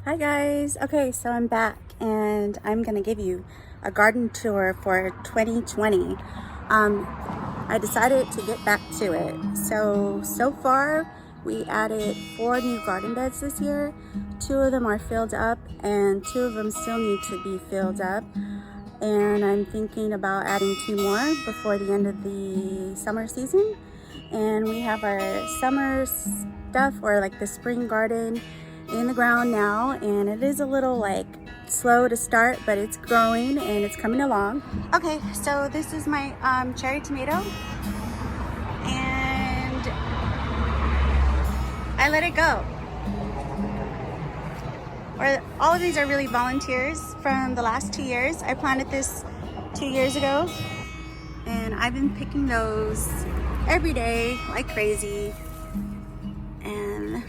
Hi guys. Okay, so I'm back and I'm gonna give you a garden tour for 2020. I decided to get back to it. So far we added 4 new garden beds this year. 2 of them are filled up and 2 of them still need to be filled up. And I'm thinking about adding 2 more before the end of the summer season. And we have our summer stuff, or like the spring garden, in the ground now, and it is a little like slow to start, but it's growing and it's coming along. Okay, so this is my cherry tomato, and I let it go. All of these are really volunteers from the last 2 years. I planted this 2 years ago, and I've been picking those every day like crazy, and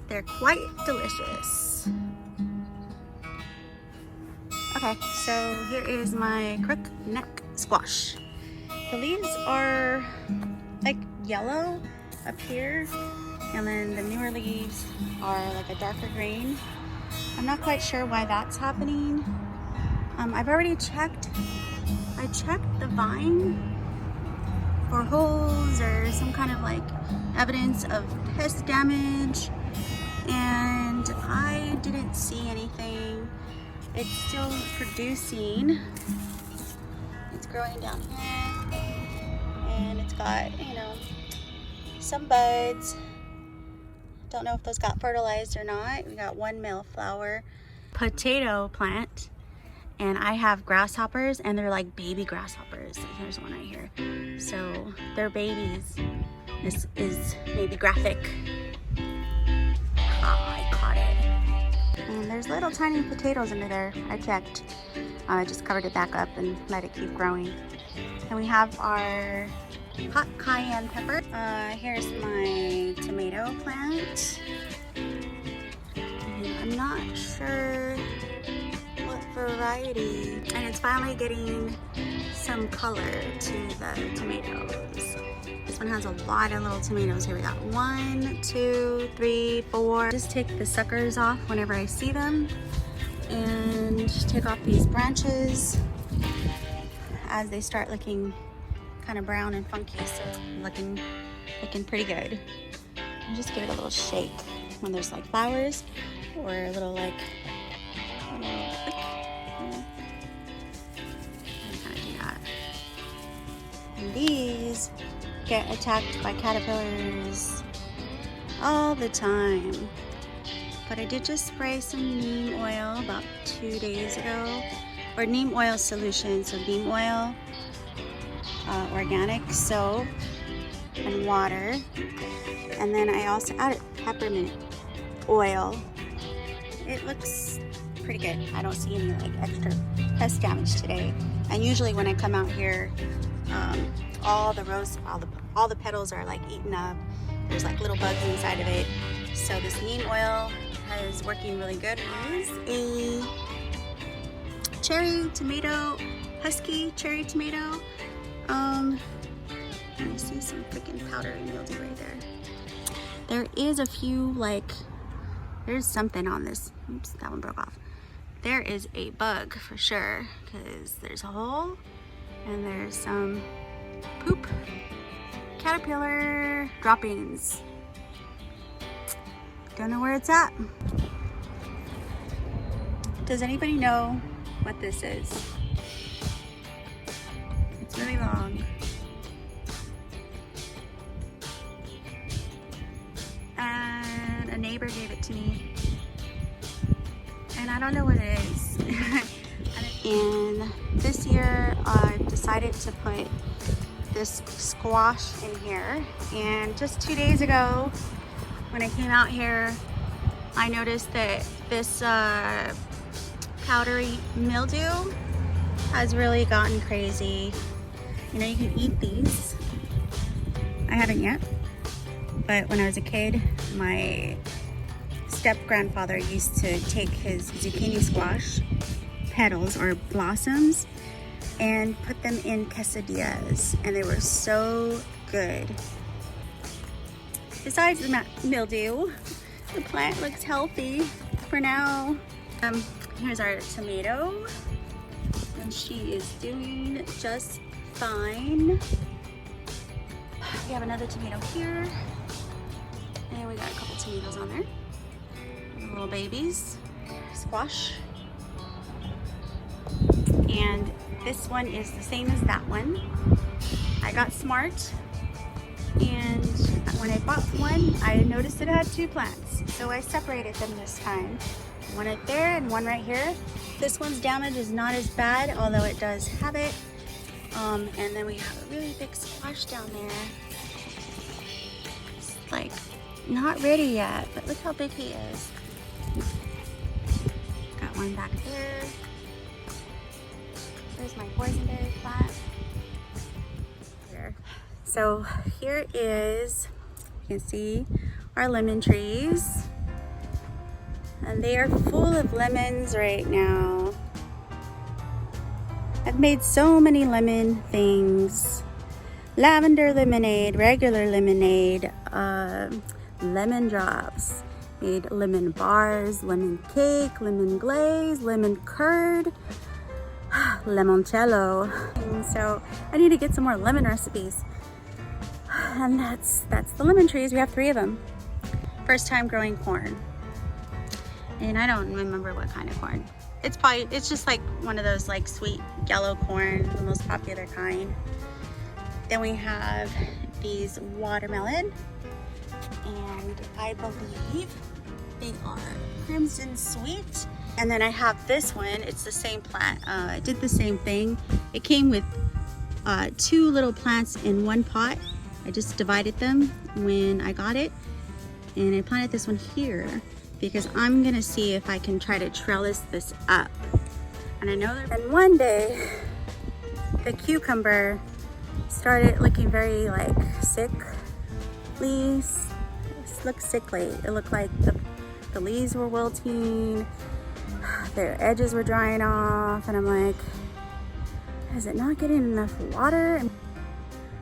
they're quite delicious. Okay, so here is my crook neck squash. The leaves are like yellow up here, and then the newer leaves are like a darker green. I'm not quite sure why that's happening. I've already checked. I checked the vine for holes or some kind of like evidence of pest damage, and I didn't see anything. It's still producing. It's growing down here, and it's got, some buds. Don't know if those got fertilized or not. We got 1 male flower potato plant, and I have grasshoppers, and they're like baby grasshoppers. There's one right here. So they're babies. This is maybe graphic. I caught it. And there's little tiny potatoes under there. I checked. I just covered it back up and let it keep growing. And we have our hot cayenne pepper. Here's my tomato plant. And I'm not sure what variety. And it's finally getting some color to the tomatoes. This one has a lot of little tomatoes. Here we got 1, 2, 3, 4. Just take the suckers off whenever I see them, and take off these branches as they start looking kind of brown and funky. So looking pretty good. And just give it a little shake when there's like flowers or a little like kind of do that. And these get attacked by caterpillars all the time. But I did just spray some neem oil about 2 days ago, or neem oil solution. So neem oil, organic soap, and water. And then I also added peppermint oil. It looks pretty good. I don't see any like extra pest damage today. And usually when I come out here, all the petals are like eaten up. There's like little bugs inside of it. So this neem oil is working really good. It is a cherry tomato, husky cherry tomato. I see some freaking powdery mildew right there. There is a few there's something on this. Oops, that one broke off. There is a bug for sure, because there's a hole and there's some poop, caterpillar droppings. Don't know where it's at. Does anybody know what this is? It's really long. And a neighbor gave it to me. And I don't know what it is. And this year I decided to put this squash in here. And just 2 days ago, when I came out here, I noticed that this powdery mildew has really gotten crazy. You can eat these. I haven't yet, but when I was a kid, my step-grandfather used to take his zucchini squash petals or blossoms and put them in quesadillas, and they were so good. Besides the mildew, the plant looks healthy. for now. Here's our tomato, and she is doing just fine. We have another tomato here, and we got a couple tomatoes on there. Little babies, squash. And this one is the same as that one. I got smart, and when I bought one, I noticed it had 2 plants. So I separated them this time. One right there and one right here. This one's damage is not as bad, although it does have it. And then we have a really big squash down there. It's like not ready yet, but look how big he is. Got one back there. There's my boysenberry plant. Here. So here is, you can see our lemon trees. And they are full of lemons right now. I've made so many lemon things. Lavender lemonade, regular lemonade, lemon drops. Made lemon bars, lemon cake, lemon glaze, lemon curd, limoncello. So I need to get some more lemon recipes. And that's the lemon trees. We have 3 of them. First time growing corn. And I don't remember what kind of corn. It's just like one of those like sweet yellow corn, the most popular kind. Then we have these watermelon, and I believe they are crimson sweet. And then I have this one, it's the same plant. I did the same thing. It came with 2 little plants in one pot. I just divided them when I got it. And I planted this one here because I'm gonna see if I can try to trellis this up. And I know and one day the cucumber started looking very like sickly. It looked sickly. It looked like the leaves were wilting, their edges were drying off, and I'm like, is it not getting enough water? And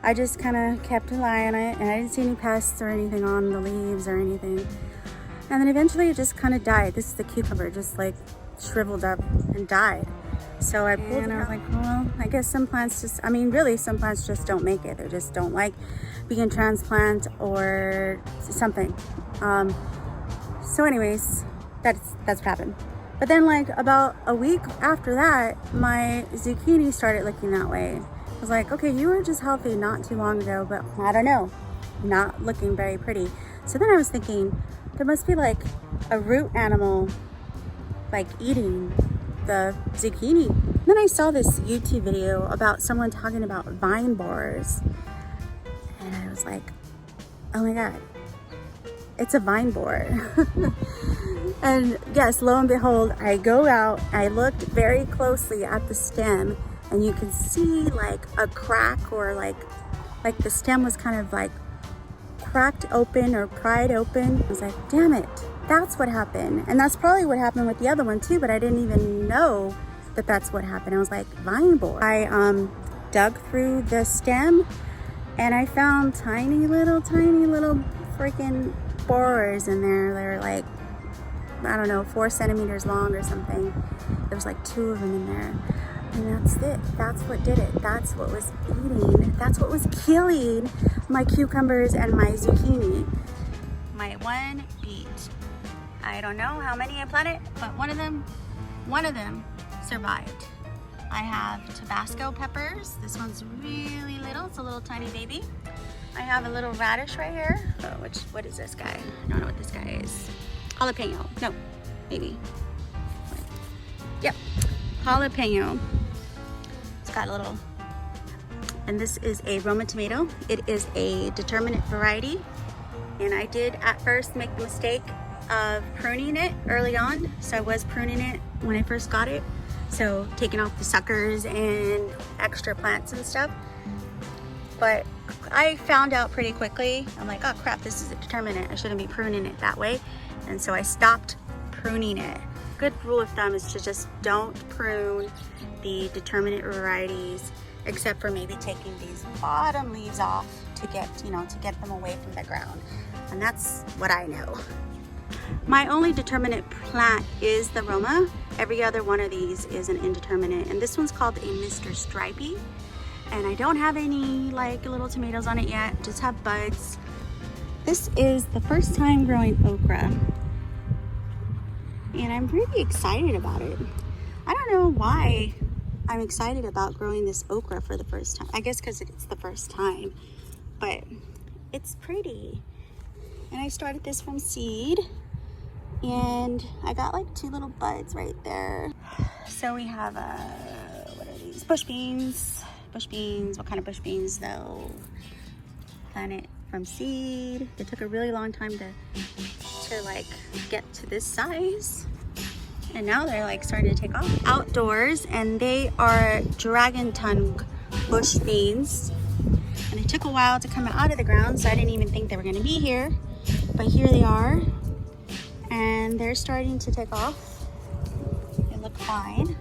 I just kind of kept an eye on it, and I didn't see any pests or anything on the leaves or anything. And then eventually it just kind of died. This is the cucumber, just like shriveled up and died. So I pulled it and I was like, well, I guess some plants just, I mean, really some plants just don't make it. They just don't like being transplant or something. So anyways, that's what happened. But then like about a week after that, my zucchini started looking that way. I was like, okay, you were just healthy not too long ago, but I don't know, not looking very pretty. So then I was thinking, there must be like a root animal like eating the zucchini. Then I saw this YouTube video about someone talking about vine borers, and I was like, oh my god, it's a vine borer. And yes, lo and behold, I go out, I looked very closely at the stem, and you can see like a crack, or like the stem was kind of like cracked open or pried open. I was like, damn it, that's what happened. And that's probably what happened with the other one too, but I didn't even know that that's what happened. I was like, vine borer. I dug through the stem and I found tiny little freaking borers in there. They're like, I don't know, 4 centimeters long or something. There was like 2 of them in there. And that's it. That's what did it. That's what was eating. That's what was killing my cucumbers and my zucchini. My one beet. I don't know how many I planted, but one of them survived. I have Tabasco peppers. This one's really little. It's a little tiny baby. I have a little radish right here. Oh, what is this guy? I don't know what this guy is. Jalapeno. No, maybe. Yep, jalapeno. It's got a little, and this is a Roma tomato. It is a determinate variety, and I did at first make the mistake of pruning it early on. So I was pruning it when I first got it, so taking off the suckers and extra plants and stuff. But I found out pretty quickly, I'm like, oh crap, this is a determinate. I shouldn't be pruning it that way. And so I stopped pruning it. Good rule of thumb is to just don't prune the determinate varieties, except for maybe taking these bottom leaves off to get, to get them away from the ground. And that's what I know. My only determinate plant is the Roma. Every other one of these is an indeterminate, and this one's called a Mr. Stripey. And I don't have any like little tomatoes on it yet, just have buds. This is the first time growing okra, and I'm pretty excited about it. I don't know why I'm excited about growing this okra for the first time. I guess because it's the first time, but it's pretty. And I started this from seed, and I got like 2 little buds right there. So we have what are these? Bush beans. Bush beans. What kind of bush beans though? Plant it from seed. It took a really long time to like get to this size, and now they're like starting to take off. Outdoors, and they are dragon tongue bush beans, and it took a while to come out of the ground, so I didn't even think they were going to be here, but here they are, and they're starting to take off. They look fine.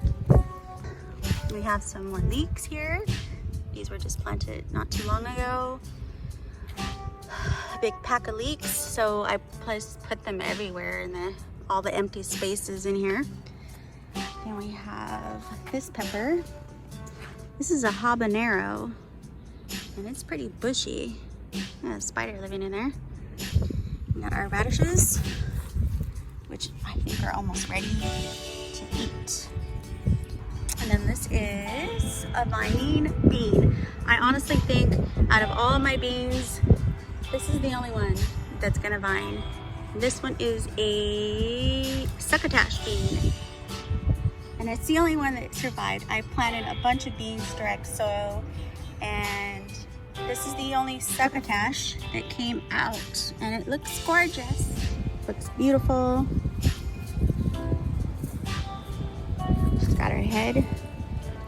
We have some more leeks here. These were just planted not too long ago. A big pack of leeks, so I put them everywhere in all the empty spaces in here. Then we have this pepper. This is a habanero, and it's pretty bushy. Got a spider living in there. We got our radishes, which I think are almost ready to eat. And then this is a vining bean. I honestly think out of all of my beans, this is the only one that's gonna vine. This one is a succotash bean, and it's the only one that survived. I planted a bunch of beans direct soil, and this is the only succotash that came out, and it looks gorgeous. Looks beautiful. She's got her head.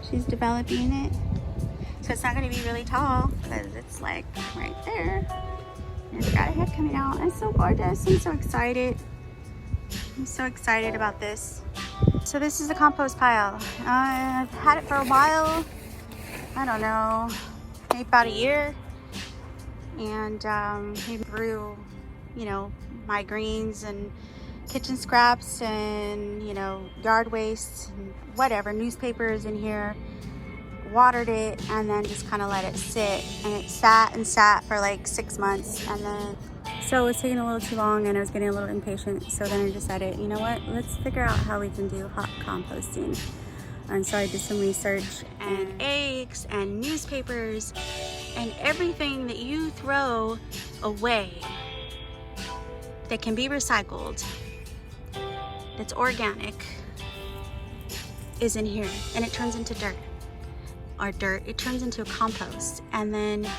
She's developing it. So it's not gonna be really tall because it's like right there. And it's got a head coming out. It's so gorgeous. I'm so excited. I'm so excited about this. So this is the compost pile. I've had it for a while. I don't know, maybe about a year. And we grew, you know, my greens and kitchen scraps and, you know, yard waste and whatever, newspapers in here. Watered it and then just kind of let it sit, and it sat and sat for like 6 months, and then so it was taking a little too long and I was getting a little impatient, so then I decided, you know what, let's figure out how we can do hot composting. And so I did some research, and eggs and newspapers and everything that you throw away that can be recycled, that's organic, is in here, and it turns into dirt. Our dirt, it turns into a compost, and then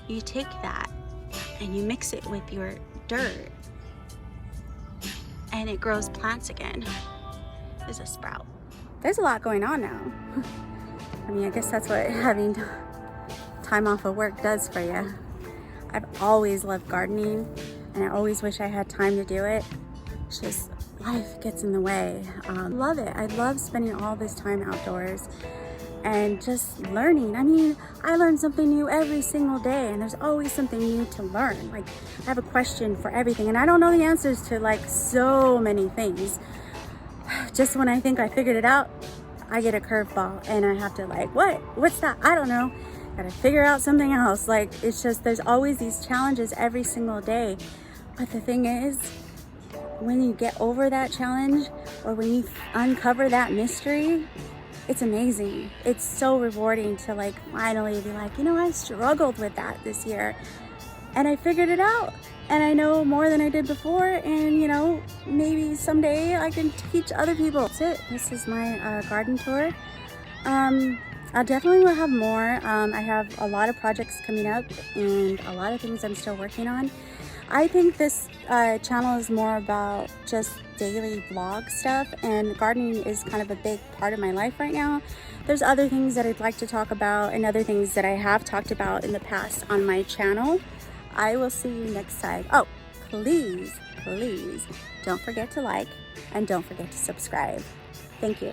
you take that and you mix it with your dirt, and it grows plants again. There's a sprout. There's a lot going on now. I mean, I guess that's what having time off of work does for you. I've always loved gardening, and I always wish I had time to do it. It's just life gets in the way. Love it. I love spending all this time outdoors and just learning. I mean, I learn something new every single day, and there's always something new to learn. Like, I have a question for everything, and I don't know the answers to like so many things. Just when I think I figured it out, I get a curveball, and I have to like, what's that? I don't know. Gotta figure out something else. Like, it's just, there's always these challenges every single day. But the thing is, when you get over that challenge, or when you uncover that mystery, it's amazing. It's so rewarding to like finally be like, you know, I struggled with that this year and I figured it out, and I know more than I did before, and you know, maybe someday I can teach other people. That's it. This is my garden tour. I definitely will have more. I have a lot of projects coming up and a lot of things I'm still working on. I think this channel is more about just daily vlog stuff, and gardening is kind of a big part of my life right now. There's other things that I'd like to talk about, and other things that I have talked about in the past on my channel. I will see you next time. Oh, please don't forget to like, and don't forget to subscribe. Thank you.